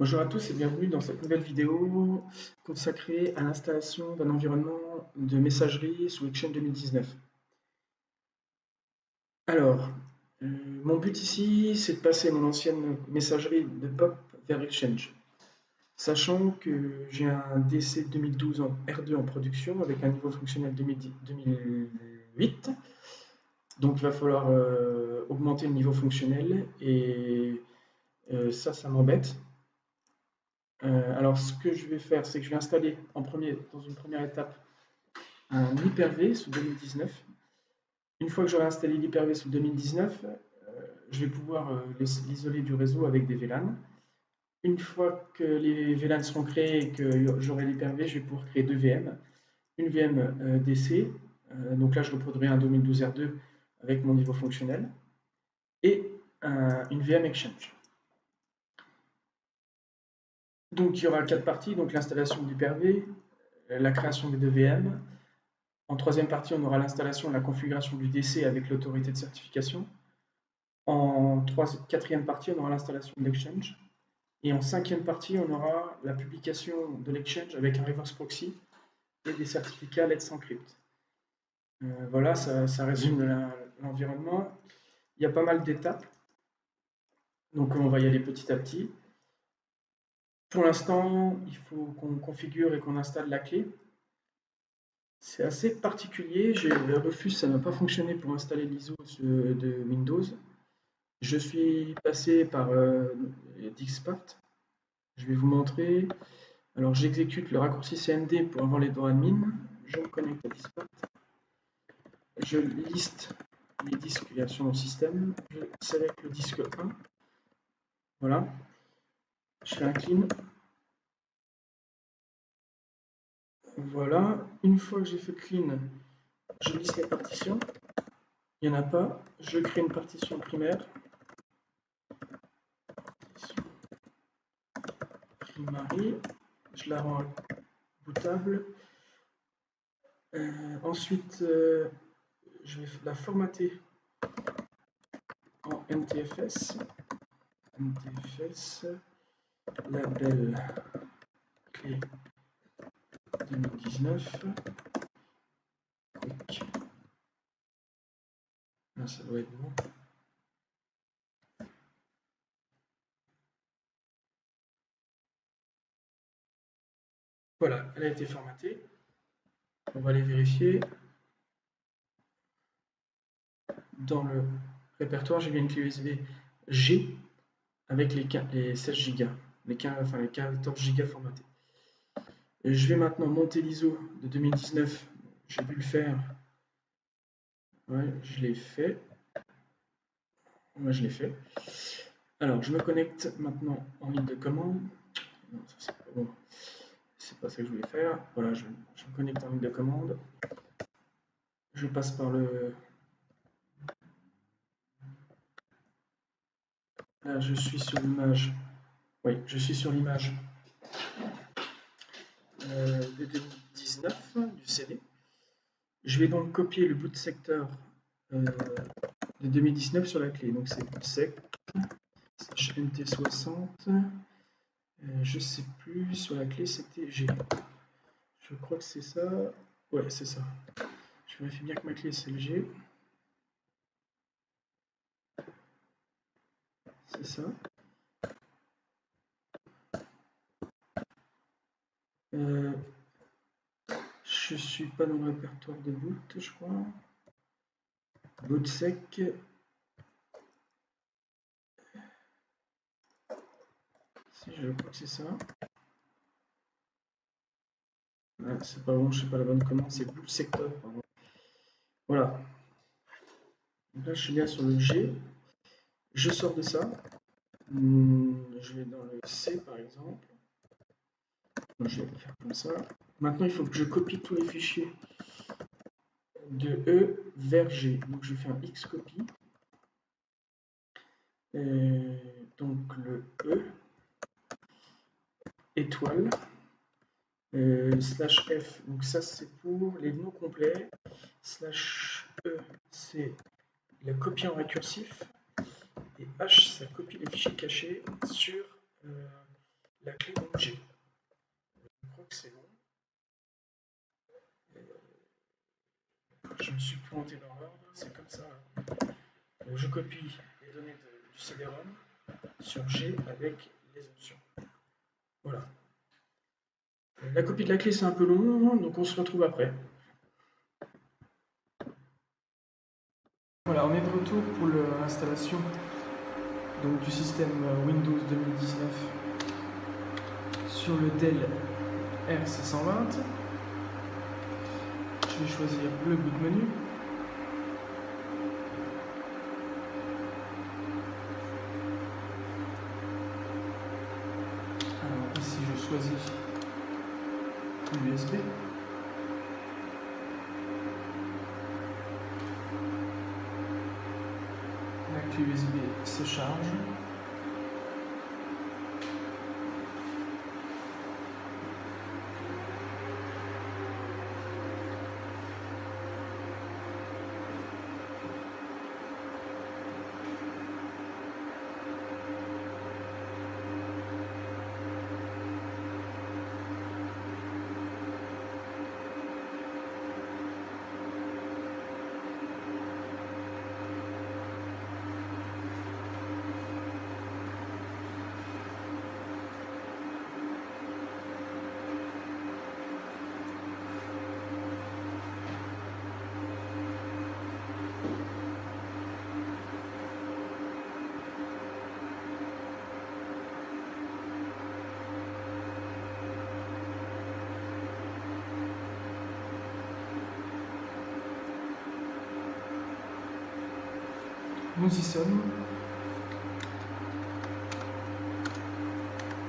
Bonjour à tous et bienvenue dans cette nouvelle vidéo consacrée à l'installation d'un environnement de messagerie sous Exchange 2019. Alors, mon but ici, c'est de passer mon ancienne messagerie de POP vers Exchange. Sachant que j'ai un DC 2012 en R2 en production avec un niveau fonctionnel 2008, donc il va falloir augmenter le niveau fonctionnel et ça m'embête. Alors, ce que je vais faire, c'est que je vais installer dans une première étape un Hyper-V sous 2019. Une fois que j'aurai installé l'Hyper-V sous 2019, je vais pouvoir l'isoler du réseau avec des VLAN. Une fois que les VLAN seront créés et que j'aurai l'Hyper-V, je vais pouvoir créer deux VM. Une VM DC, donc là je reproduirai un 2012 R2 avec mon niveau fonctionnel, et une VM Exchange. Donc il y aura 4 parties, donc l'installation de l'Hyper-V, la création des deux VM. En troisième partie, on aura l'installation et la configuration du DC avec l'autorité de certification. En quatrième partie, on aura l'installation de l'Exchange. Et en cinquième partie, on aura la publication de l'Exchange avec un reverse proxy et des certificats Let's Encrypt. Voilà, ça résume l'environnement. Il y a pas mal d'étapes, donc on va y aller petit à petit. Pour l'instant, il faut qu'on configure et qu'on installe la clé. C'est assez particulier. Le refus, ça n'a pas fonctionné pour installer l'ISO de Windows. Je suis passé par Dixpart. Je vais vous montrer. Alors j'exécute le raccourci CMD pour avoir les droits admin. Je me connecte à Dixpart. Je liste les disques qu'il y a sur mon système. Je sélectionne le disque 1. Voilà. Je fais un clean. Voilà. Une fois que j'ai fait clean, je liste les partitions. Il n'y en a pas. Je crée une partition primaire. Primary. Je la rends bootable. Ensuite, je vais la formater en NTFS. NTFS, label clé 2019. Quick. Là, ça doit être bon. Voilà, elle a été formatée. On va aller vérifier. Dans le répertoire, j'ai bien une clé USB G avec les 16 Go, les 14 Go formatés. Et je vais maintenant monter l'ISO de 2019. J'ai dû le faire. Ouais, je l'ai fait. Moi, je l'ai fait. Alors, je me connecte maintenant en ligne de commande. Non, ça c'est pas bon. C'est pas ça que je voulais faire. Voilà, je me connecte en ligne de commande. Je passe par le. Là, je suis sur l'image. Oui, je suis sur l'image de 2019 du CD. Je vais donc copier le boot secteur de 2019 sur la clé. Donc c'est bootsec /mt60. Je sais plus, sur la clé c'était G. Je crois que c'est ça. Ouais, c'est ça. Je vérifie bien que ma clé c'est le G. C'est ça. Je suis pas dans le répertoire de boot, je crois. Bootsec. Si, je crois que c'est ça. Ah, c'est pas bon, je sais pas la bonne commande, c'est boot sector, pardon. Voilà. Donc là, je suis bien sur le G. Je sors de ça. Je vais dans le C par exemple. Je vais le faire comme ça. Maintenant, il faut que je copie tous les fichiers de E vers G. Donc, je fais un X copy. Donc, le E, étoile, slash F. Donc, ça, c'est pour les noms complets. Slash E, c'est la copie en récursif. Et H, ça copie les fichiers cachés sur la clé donc G. Je crois que c'est bon. Je me suis planté dans l'ordre, c'est comme ça. Donc je copie les données du CD-ROM sur G avec les options. Voilà. La copie de la clé c'est un peu long, donc on se retrouve après. Voilà, on est de retour pour l'installation du système Windows 2019 sur le Dell RC120. Je vais choisir le boot menu. Alors ici je choisis l'USB. La clé USB se charge. Nous y sommes.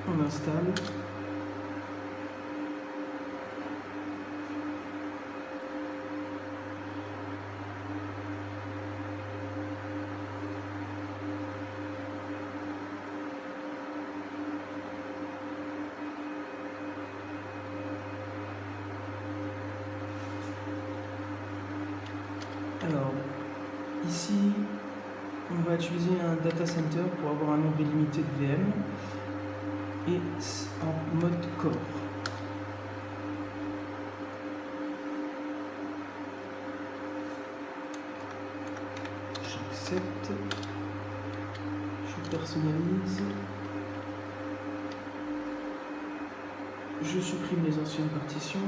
On installe. Alors, ici, on va utiliser un data center pour avoir un nombre illimité de VM et en mode core. J'accepte, je personnalise, je supprime les anciennes partitions.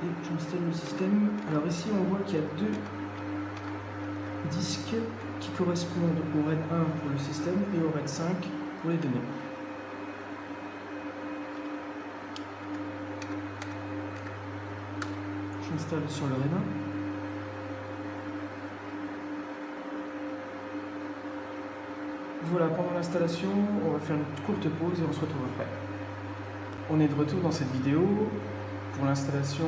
Et j'installe le système. Alors ici on voit qu'il y a deux disques qui correspondent au RAID 1 pour le système et au RAID 5 pour les données. J'installe sur le RAID 1. Voilà, pendant l'installation, on va faire une courte pause et on se retrouve après. On est de retour dans cette vidéo pour l'installation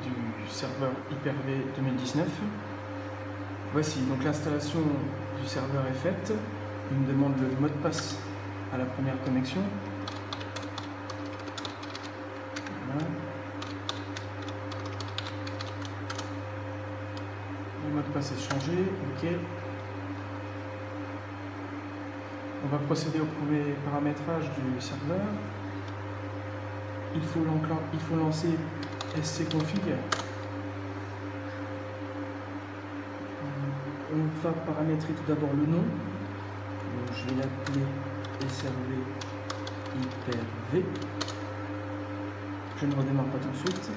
du serveur Hyper-V 2019. Voici, donc l'installation du serveur est faite. Il me demande le mot de passe à la première connexion. Voilà. Le mot de passe est changé, ok. On va procéder au premier paramétrage du serveur. Il faut lancer scconfig. On va paramétrer tout d'abord le nom. Donc, je vais l'appeler SRV Hyper-V. Je ne redémarre pas tout de suite.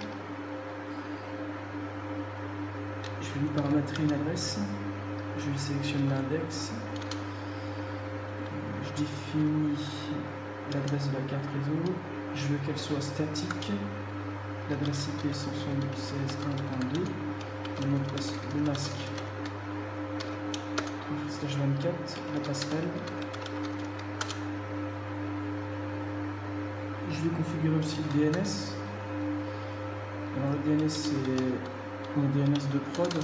Je vais lui paramétrer une adresse. Je lui sélectionne l'index. Je définis l'adresse de la carte réseau. Je veux qu'elle soit statique. L'adresse IP 176.1.2. Le mot de passe, le masque 3/24, la passerelle. Je vais configurer aussi le DNS. Alors le DNS c'est mon DNS de prod.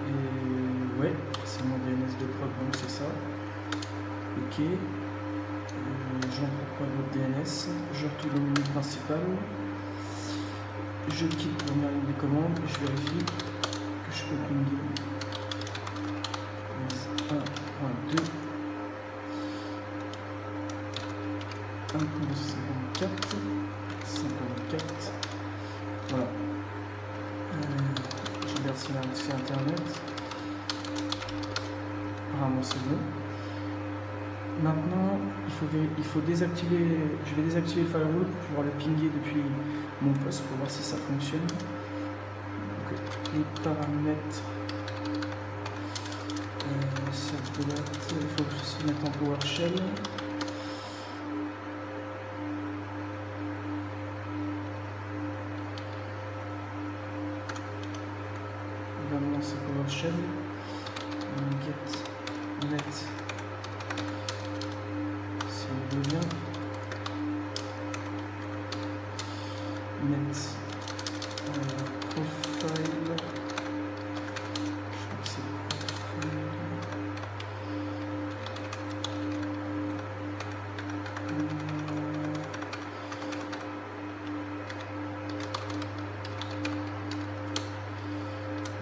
Et ouais, c'est mon DNS de prod, donc c'est ça. Ok. J'entre pas votre DNS, je retourne au menu principal. Je quitte la première ligne de commande et je vérifie que je peux pinguer 1.2 1.54 54. Voilà. Je regarde s'il y a un accès internet. Apparemment c'est bon. Maintenant, il faut désactiver. Je vais désactiver le firewall pour pouvoir le pinguer depuis mon poste pour voir si ça fonctionne. Donc, les paramètres. Ça doit être, il faut que je se mette en PowerShell. Évidemment, c'est PowerShell. Get net. Si on veut bien. Net. Profile. Je crois que c'est profile.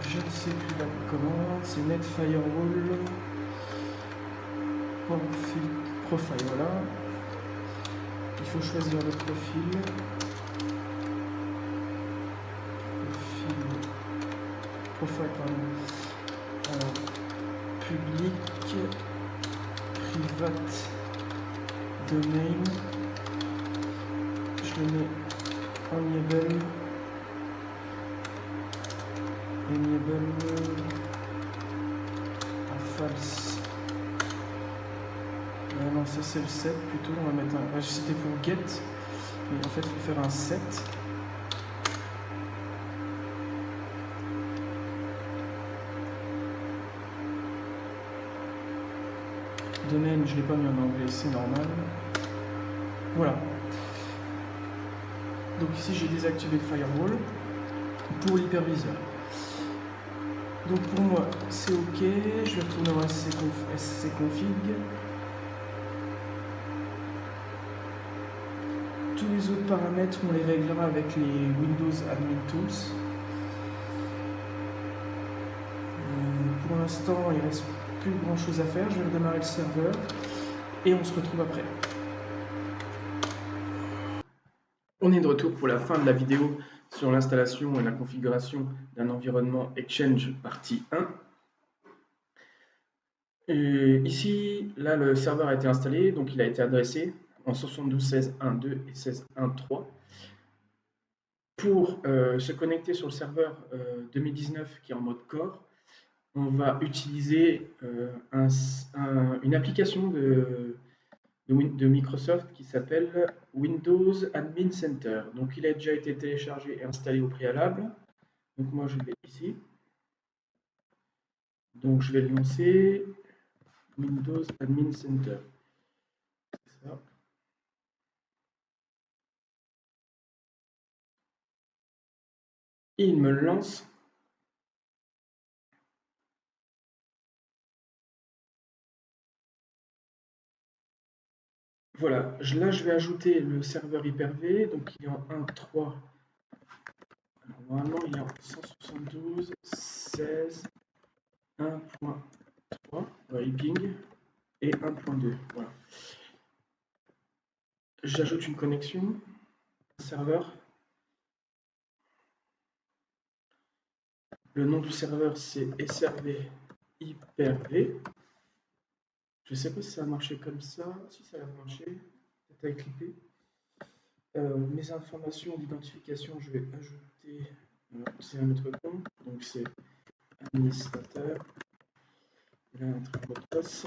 Je ne sais plus la commande, c'est net firewall profile, voilà. Il faut choisir le profil. Profile, pardon. Alors, public, private, domain. Je le mets enable. Enable à false. Non, ça c'est le set plutôt. On va mettre un. C'était pour get, mais en fait il faut faire un set. Domaine, je ne l'ai pas mis en anglais, c'est normal. Voilà. Donc ici j'ai désactivé le firewall pour l'hyperviseur. Donc pour moi c'est ok, je vais retourner en scconfig. Tous les autres paramètres on les réglera avec les Windows Admin Tools. Pour l'instant il reste plus grand chose à faire, je vais redémarrer le serveur et on se retrouve après. On est de retour pour la fin de la vidéo sur l'installation et la configuration d'un environnement Exchange partie 1. Et ici, là, le serveur a été installé, donc il a été adressé en 72.16.1.2 et 16.1.3. Pour se connecter sur le serveur 2019 qui est en mode core, on va utiliser une application de Microsoft qui s'appelle Windows Admin Center. Donc il a déjà été téléchargé et installé au préalable. Donc moi je vais ici. Donc je vais le lancer. Windows Admin Center. C'est ça. Il me lance. Voilà, là je vais ajouter le serveur Hyper-V, donc il est en 1.3. Normalement il est en 172.16 1.3, ping, et 1.2. Voilà. J'ajoute une connexion, serveur. Le nom du serveur c'est SRV Hyper-V. Je ne sais pas si ça a marché comme ça. Si ça a marché, peut-être avec l'IP. Mes informations d'identification, je vais ajouter. C'est un autre compte, donc c'est administrateur. Là, un mot de passe.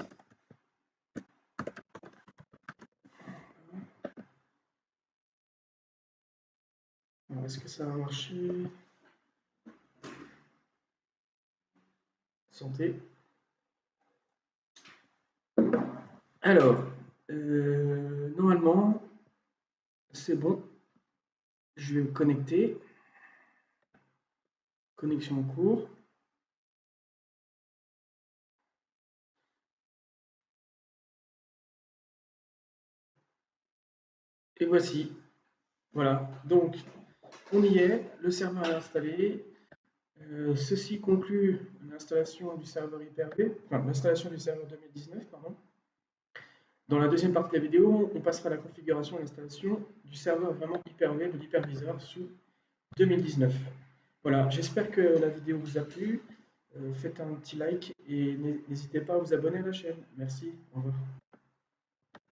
Alors, est-ce que ça va marcher? Santé. Alors, normalement, c'est bon. Je vais me connecter. Connexion en cours. Et voici. Voilà. Donc, On y est, le serveur est installé. Ceci conclut l'installation du serveur Hyper-V, enfin l'installation du serveur 2019, pardon. Dans la deuxième partie de la vidéo, on passera à la configuration et l'installation du serveur vraiment Hyper-V de l'hyperviseur sous 2019. Voilà, j'espère que la vidéo vous a plu. Faites un petit like et n'hésitez pas à vous abonner à la chaîne. Merci, au revoir.